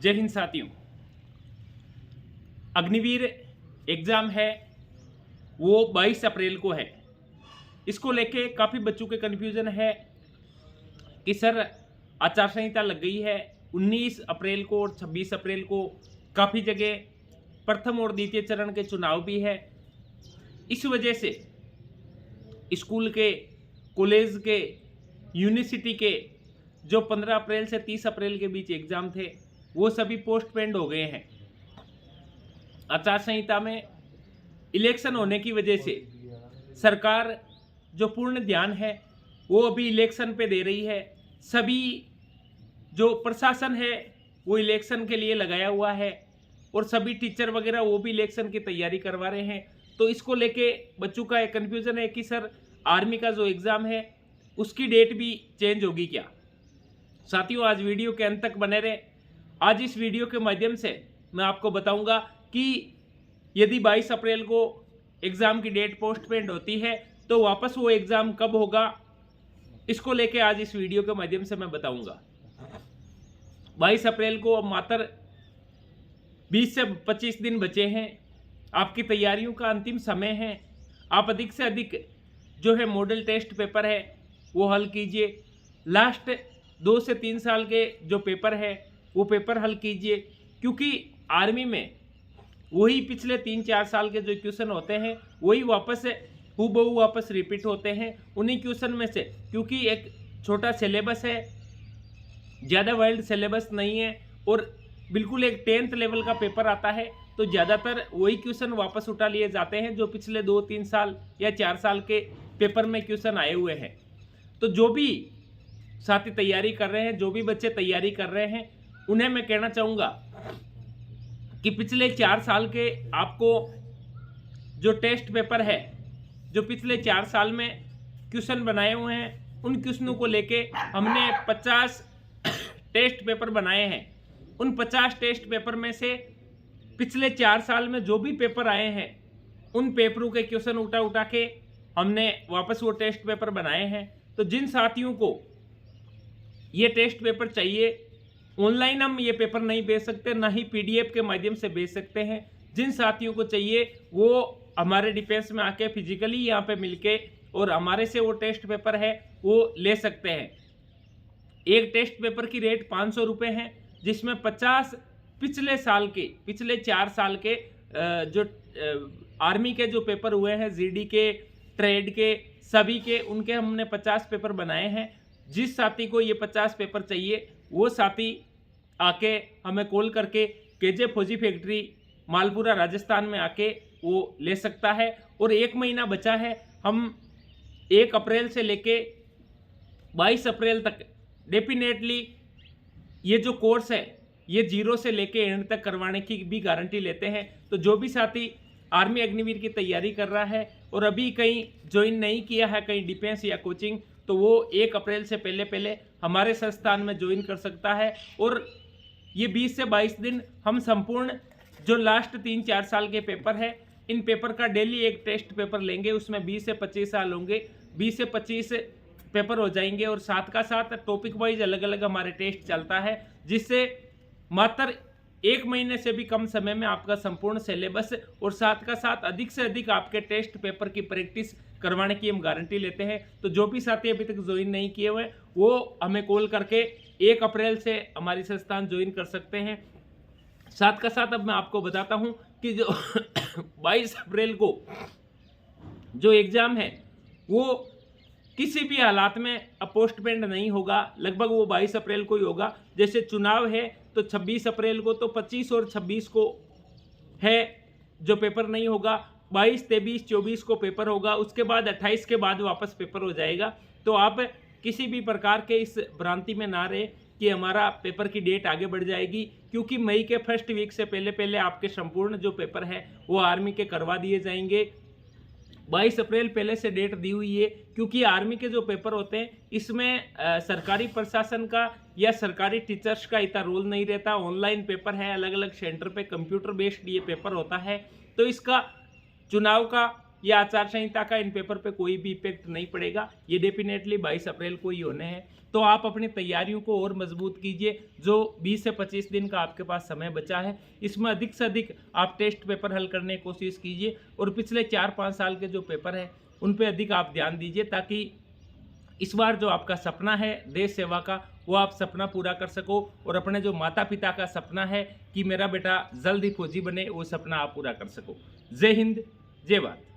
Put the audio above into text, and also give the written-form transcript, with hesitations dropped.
जय हिंद साथियों। अग्निवीर एग्ज़ाम है वो 22 अप्रैल को है। इसको लेके काफ़ी बच्चों के कन्फ्यूज़न है कि सर आचार संहिता लग गई है 19 अप्रैल को और 26 अप्रैल को काफ़ी जगह प्रथम और द्वितीय चरण के चुनाव भी है। इस वजह से स्कूल के, कॉलेज के, यूनिवर्सिटी के जो 15 अप्रैल से 30 अप्रैल के बीच एग्ज़ाम थे वो सभी पोस्टपोन्ड हो गए हैं। आचार संहिता में इलेक्शन होने की वजह से सरकार जो पूर्ण ध्यान है वो अभी इलेक्शन पे दे रही है। सभी जो प्रशासन है वो इलेक्शन के लिए लगाया हुआ है और सभी टीचर वगैरह वो भी इलेक्शन की तैयारी करवा रहे हैं। तो इसको लेके बच्चों का एक कन्फ्यूज़न है कि सर आर्मी का जो एग्ज़ाम है उसकी डेट भी चेंज होगी क्या। साथियों, आज वीडियो के अंत तक बने रहे। आज इस वीडियो के माध्यम से मैं आपको बताऊंगा कि यदि 22 अप्रैल को एग्ज़ाम की डेट पोस्टपोन्ड होती है तो वापस वो एग्ज़ाम कब होगा, इसको लेके आज इस वीडियो के माध्यम से मैं बताऊंगा। 22 अप्रैल को अब मात्र 20 से 25 दिन बचे हैं। आपकी तैयारियों का अंतिम समय है। आप अधिक से अधिक जो है मॉडल टेस्ट पेपर है वो हल कीजिए। लास्ट 2 से 3 साल के जो पेपर है वो पेपर हल कीजिए, क्योंकि आर्मी में वही पिछले 3-4 साल के जो क्वेश्चन होते हैं वही वापस हूबहू वापस रिपीट होते हैं। उन्हीं क्वेश्चन में से, क्योंकि एक छोटा सिलेबस है, ज़्यादा वाइल्ड सिलेबस नहीं है और बिल्कुल एक 10th लेवल का पेपर आता है, तो ज़्यादातर वही क्वेश्चन वापस उठा लिए जाते हैं जो पिछले 2-3 साल या 4 साल के पेपर में क्वेश्चन आए हुए हैं। तो जो भी साथी तैयारी कर रहे हैं, जो भी बच्चे तैयारी कर रहे हैं, उन्हें मैं कहना चाहूँगा कि पिछले 4 साल के आपको जो टेस्ट पेपर है, जो पिछले 4 साल में क्वेश्चन बनाए हुए हैं, उन क्वेश्चनों को लेके हमने 50 टेस्ट पेपर बनाए हैं। उन 50 टेस्ट पेपर में से पिछले 4 साल में जो भी पेपर आए हैं उन पेपरों के क्वेश्चन उठा के हमने वापस वो टेस्ट पेपर बनाए हैं। तो जिन साथियों को ये टेस्ट पेपर चाहिए, ऑनलाइन हम ये पेपर नहीं भेज सकते, ना ही PDF के माध्यम से भेज सकते हैं। जिन साथियों को चाहिए वो हमारे डिफेंस में आके फिजिकली यहाँ पे मिलके और हमारे से वो टेस्ट पेपर है वो ले सकते हैं। एक टेस्ट पेपर की रेट 500 रुपये है, जिसमें 50 पिछले 4 साल के जो आर्मी के जो पेपर हुए हैं, GD के, ट्रेड के, सभी के, उनके हमने 50 पेपर बनाए हैं। जिस साथी को ये 50 पेपर चाहिए वो साथी आके हमें कॉल करके KJ फौजी फैक्ट्री मालपुरा राजस्थान में आके वो ले सकता है। और 1 महीना बचा है। हम 1 अप्रैल से लेके 22 अप्रैल तक डेफिनेटली ये जो कोर्स है ये 0 से लेके एंड तक करवाने की भी गारंटी लेते हैं। तो जो भी साथी आर्मी अग्निवीर की तैयारी कर रहा है और अभी कहीं ज्वाइन नहीं किया है, कहीं डिफेंस या कोचिंग, तो वो 1 अप्रैल से पहले हमारे संस्थान में ज्वाइन कर सकता है। और ये 20 से 22 दिन हम संपूर्ण जो लास्ट 3-4 साल के पेपर है, इन पेपर का डेली एक टेस्ट पेपर लेंगे। उसमें 20 से 25 साल होंगे, 20 से 25 पेपर हो जाएंगे और साथ का साथ टॉपिक वाइज अलग अलग हमारे टेस्ट चलता है, जिससे मात्र 1 महीने से भी कम समय में आपका संपूर्ण सिलेबस और साथ का साथ अधिक से अधिक आपके टेस्ट पेपर की प्रैक्टिस करवाने की हम गारंटी लेते हैं। तो जो भी साथी अभी तक ज्वाइन नहीं किए हुए वो हमें कॉल करके 1 अप्रैल से हमारी संस्थान ज्वाइन कर सकते हैं। साथ का साथ अब मैं आपको बताता हूं कि जो 22 अप्रैल को जो एग्ज़ाम है वो किसी भी हालात में अब पोस्टपोन्ड नहीं होगा। लगभग वो 22 अप्रैल को ही होगा। जैसे चुनाव है तो 26 अप्रैल को, तो 25 और 26 को है जो पेपर नहीं होगा। 22, 23, 24 को पेपर होगा। उसके बाद 28 के बाद वापस पेपर हो जाएगा। तो आप किसी भी प्रकार के इस भ्रांति में ना रहे कि हमारा पेपर की डेट आगे बढ़ जाएगी, क्योंकि मई के फर्स्ट वीक से पहले आपके संपूर्ण जो पेपर है वो आर्मी के करवा दिए जाएंगे। 22 अप्रैल पहले से डेट दी हुई है, क्योंकि आर्मी के जो पेपर होते हैं इसमें सरकारी प्रशासन का या सरकारी टीचर्स का इतना रोल नहीं रहता। ऑनलाइन पेपर है, अलग अलग सेंटर पे कंप्यूटर बेस्ड ये पेपर होता है। तो इसका चुनाव का ये आचार संहिता का इन पेपर पे कोई भी इफेक्ट नहीं पड़ेगा। ये डेफिनेटली 22 अप्रैल को ही होने हैं। तो आप अपनी तैयारियों को और मजबूत कीजिए। जो 20 से 25 दिन का आपके पास समय बचा है, इसमें अधिक से अधिक आप टेस्ट पेपर हल करने की कोशिश कीजिए और पिछले 4-5 साल के जो पेपर हैं उन पे अधिक आप ध्यान दीजिए, ताकि इस बार जो आपका सपना है देश सेवा का, वो आप सपना पूरा कर सको और अपने जो माता पिता का सपना है कि मेरा बेटा जल्द ही फौजी बने, वो सपना आप पूरा कर सको। जय हिंद, जय भारत।